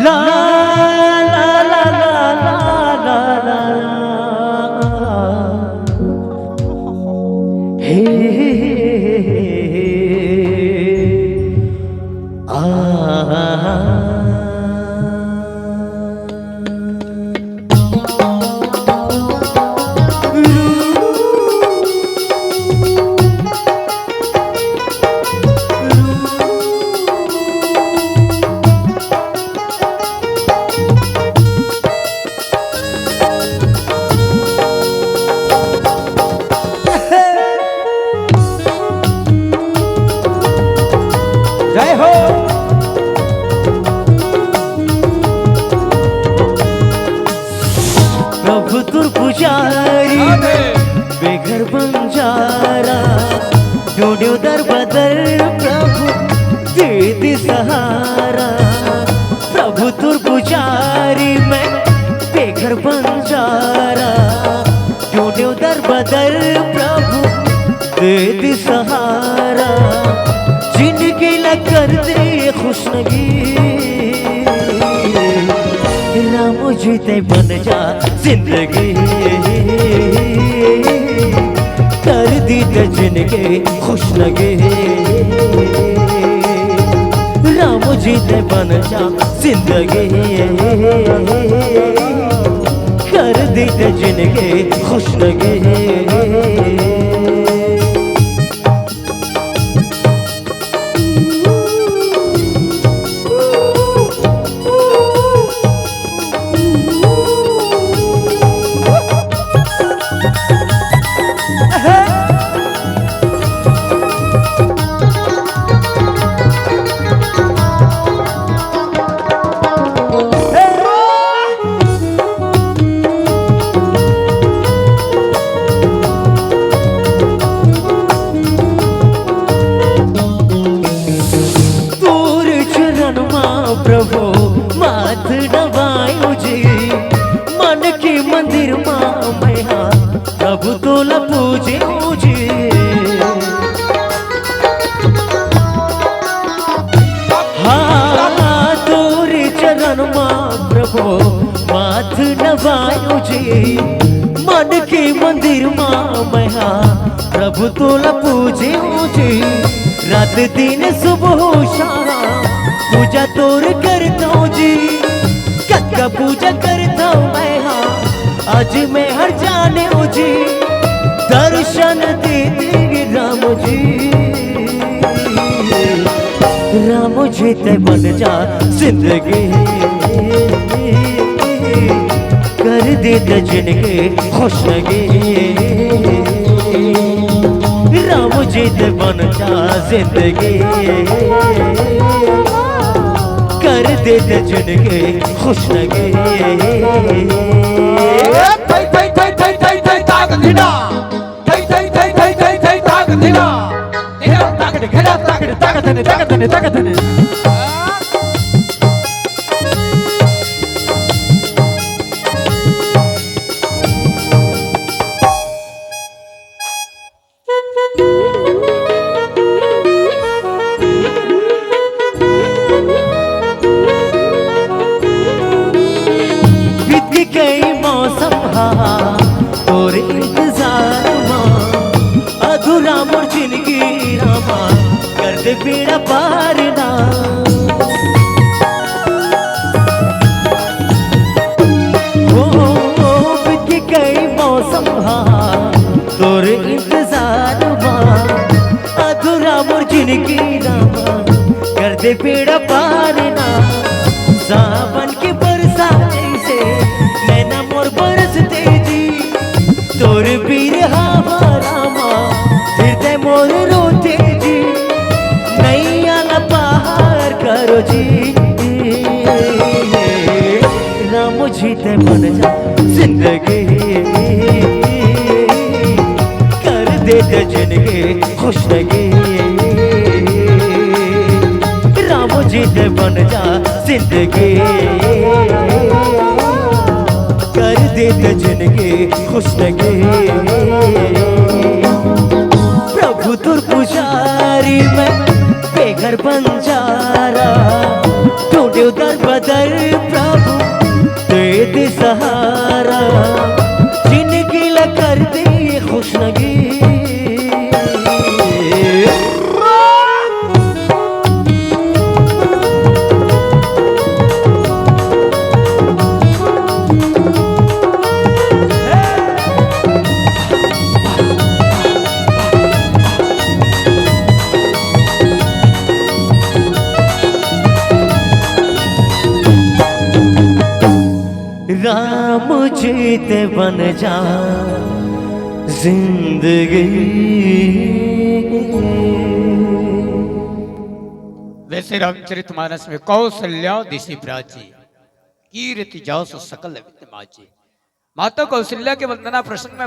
ला ला ला ला ला ला हे जय हो। प्रभु तुर पुजारी बेघर बंजारा ढूंढो दर बदर प्रभु दे दे सहारा। प्रभु तुर पुजारी मैं बेघर बंजारा ढूंढो दर बदर प्रभु दे दे सहारा। जिंदगी ला कर दे खुशनगी रामो जी ते बन जा जिंदगी कर दी ते जिंदगी खुशनगी। रामो जी ते बन जा जिंदगी कर दी ते जिंदगी खुशनगी। प्रभु माथ नवायो जी मन के मंदिर माँ मैं प्रभु तोला पूजे जी। हाँ तोरे चरण माँ प्रभु माथ नवायो जी मन के मंदिर माँ मैं प्रभु तोला पूजे जी। रात दिन सुबह शाम पूजा तोर करता हूँ जी कक्का पूजा करता हूँ मैं। हाँ आज मैं हर जाने हूँ जी दर्शन दे देंगे राम जी। राम जी ते बन जा जिंदगी कर दे ते जिंदगी खुशनगी। राम जी ते बन जा जिंदगी कर दे ते जिंदगी खुशनगी। थई थई थई थई थई थई ताक दिना थई थई थई थई थई थई ताक दिना इधर ताक दे घेरा ताक दे ताक दे ताक दे ताक दे। कई मौसम तोरे इंतजार माँ अधूरा मोर जिंदगी रामा कर दे बेड़ा पार ना। बीत कई मौसम तोरे इंतजार माँ अधूरा मोर जिंदगी रामा कर दे बेड़ा पार ना। सावन के बरसात से नैना मोर बरसते जी तोर पीर हमारा माँ हृदय मोर रोते जी नैया ला पार करो जी। राम जी ते बन जा जिंदगी कर दे ते जिंदगी खुशनगी। राम जी ते बन जा जिंदगी कर दे ते जिंदगी खुशनगी। राम जीते बन जा जिंदगी। वैसे रामचरितमानस में कौशल्या दिशि प्राची कीर्ति जासु सकल विद्यमाची। माता कौशल्या के वंदना प्रसंग में